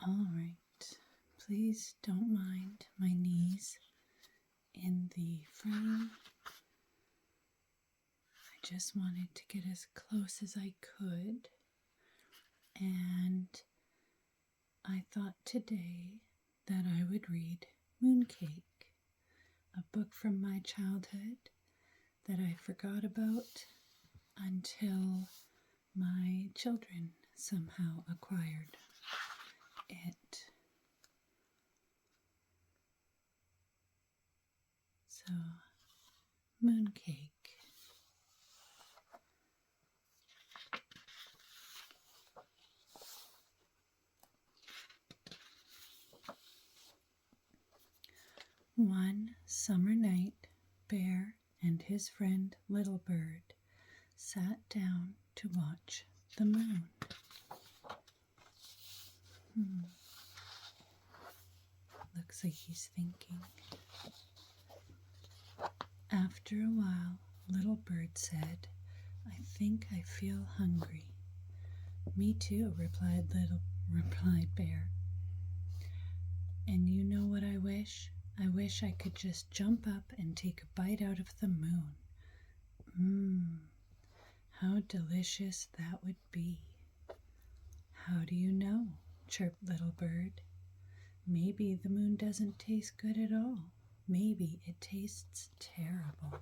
All right, please don't mind my knees in the frame. I just wanted to get as close as I could, and I thought today that I would read Mooncake, a book from my childhood that I forgot about until my children somehow acquired it. So, Mooncake. One summer night, Bear and his friend Little Bird sat down to watch the moon. Looks like he's thinking. After a while, Little Bird said, "I think I feel hungry." "Me too," replied Bear. "And you know what I wish? I wish I could just jump up and take a bite out of the moon. How delicious that would be." "How do you know?" chirped Little Bird. "Maybe the moon doesn't taste good at all. Maybe it tastes terrible."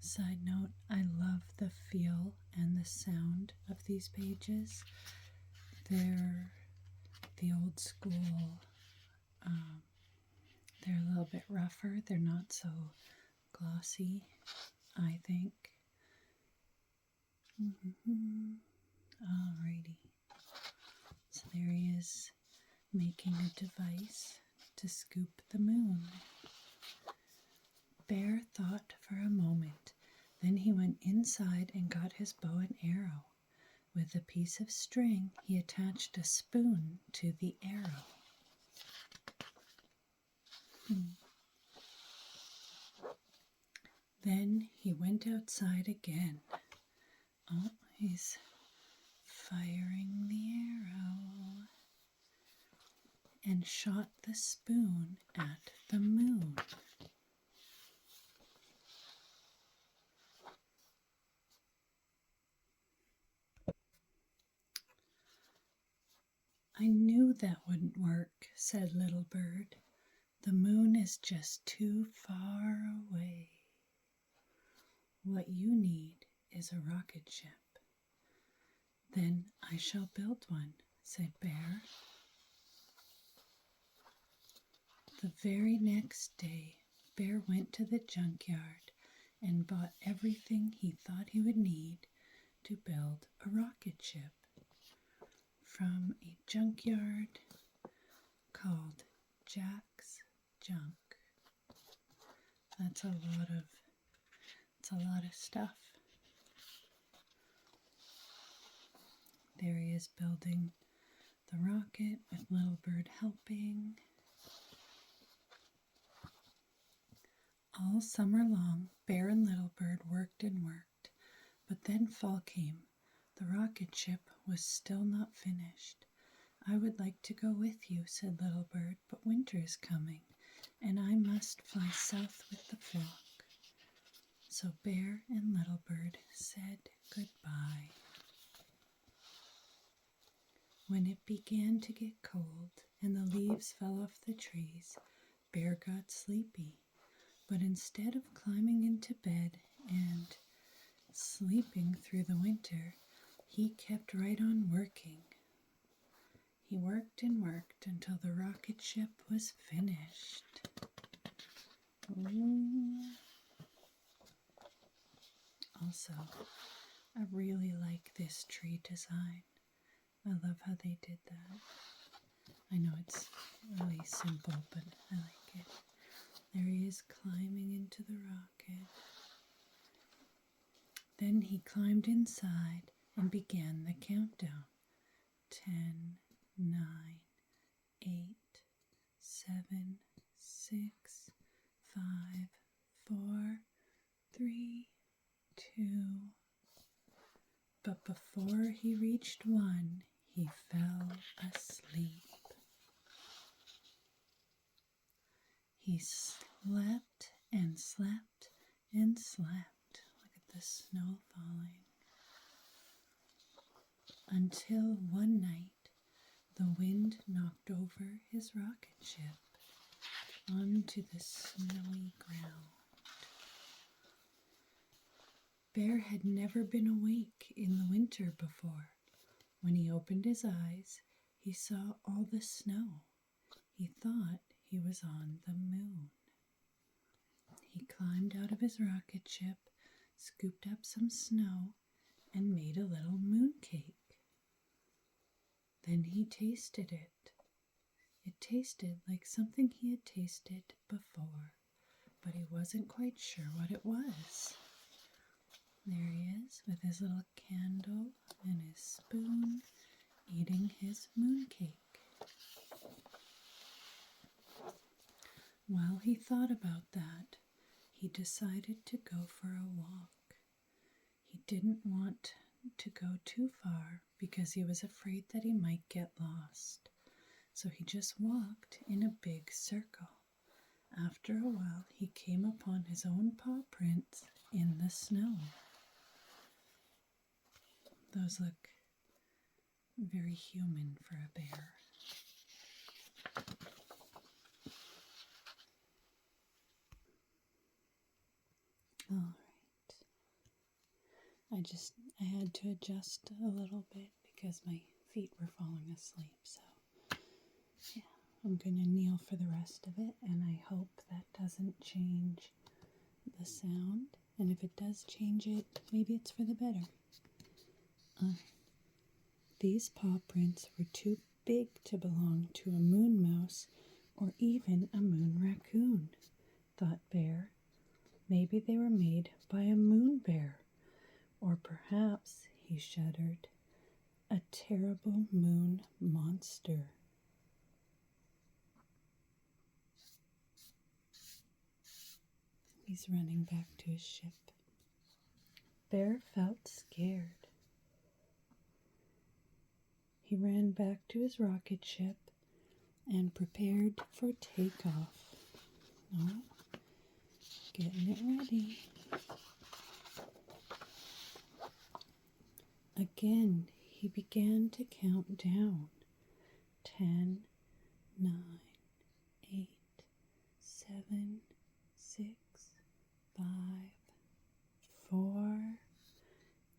Side note, I love the feel and the sound of these pages. They're the old school, they're a little bit rougher. They're not so glossy, I think. Alrighty. So there he is making a device to scoop the moon. Bear thought for a moment. Then he went inside and got his bow and arrow. With a piece of string, he attached a spoon to the arrow. Then he went outside again. Oh, he's firing the arrow and shot the spoon at the moon. "I knew that wouldn't work," said Little Bird. "The moon is just too far away. What you need is a rocket ship." "Then I shall build one," said Bear. The very next day, Bear went to the junkyard and bought everything he thought he would need to build a rocket ship from a junkyard called Jack's Junk. That's a lot of stuff. There he is building the rocket with Little Bird helping. All summer long, Bear and Little Bird worked and worked, but then fall came. The rocket ship was still not finished. "I would like to go with you," said Little Bird, "but winter is coming, and I must fly south with the flock." So Bear and Little Bird said goodbye. When it began to get cold and the leaves fell off the trees, Bear got sleepy. But instead of climbing into bed and sleeping through the winter, he kept right on working. He worked and worked until the rocket ship was finished. Also, I really like this tree design. I love how they did that. I know it's really simple, but I like it. There he is climbing into the rocket. Then he climbed inside and began the countdown. 10, 9, 8, 7, 6, 5, 4, 3, 2, but before he reached one, he fell asleep. He slept and slept and slept. Look at the snow falling. Until one night, the wind knocked over his rocket ship onto the snowy ground. Bear had never been awake in the winter before. When he opened his eyes, he saw all the snow. He thought he was on the moon. He climbed out of his rocket ship, scooped up some snow, and made a little mooncake. Then he tasted it. It tasted like something he had tasted before, but he wasn't quite sure what it was. There he is with his little candle and his spoon, eating his mooncake. While he thought about that, he decided to go for a walk. He didn't want to go too far because he was afraid that he might get lost. So he just walked in a big circle. After a while, he came upon his own paw prints in the snow. Those look very human for a bear. All right. I had to adjust a little bit because my feet were falling asleep. So, yeah, I'm going to kneel for the rest of it, and I hope that doesn't change the sound. And if it does change it, maybe it's for the better. These paw prints were too big to belong to a moon mouse or even a moon raccoon, thought Bear. Maybe they were made by a moon bear, or perhaps, he shuddered, a terrible moon monster. He's running back to his ship. Bear felt scared. He ran back to his rocket ship and prepared for takeoff. Oh, getting it ready. Again, he began to count down. 10, 9, 8, 7, 6, 5, 4,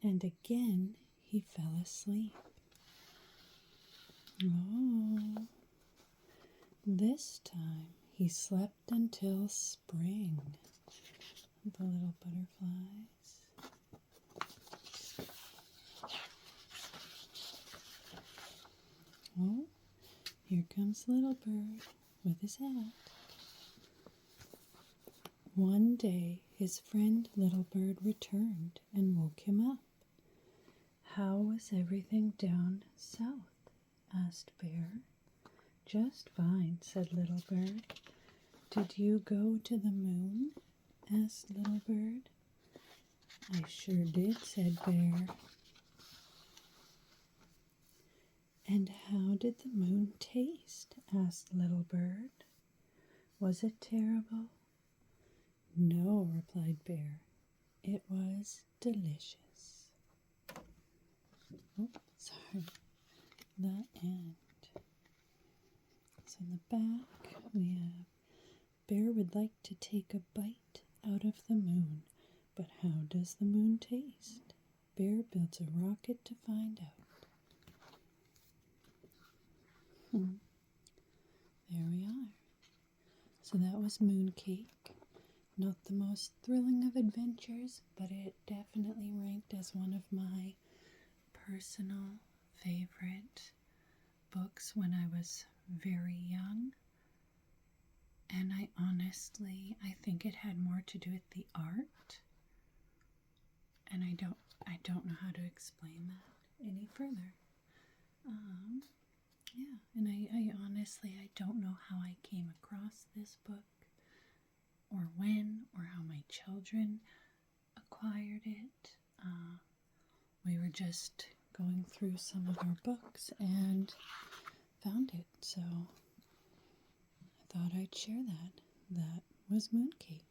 and again he fell asleep. Oh, this time he slept until spring. The little butterflies. Oh, here comes Little Bird with his hat. One day his friend Little Bird returned and woke him up. How was everything down south? Asked Bear. Just fine, said Little Bird. Did you go to the moon? Asked Little Bird. I sure did, said Bear. And how did the moon taste? Asked Little Bird. Was it terrible? No, replied Bear. It was delicious. Oh, sorry. The end. So in the back we have Bear would like to take a bite out of the moon, but how does the moon taste? Bear builds a rocket to find out. There we are. So that was Mooncake. Not the most thrilling of adventures, but it definitely ranked as one of my personal favorite books when I was very young. And I think it had more to do with the art. And I don't know how to explain that any further. Yeah, and I honestly don't know how I came across this book, or when, or how my children acquired it. we were just going through some of our books and found it, so I thought I'd share that. That was Mooncake.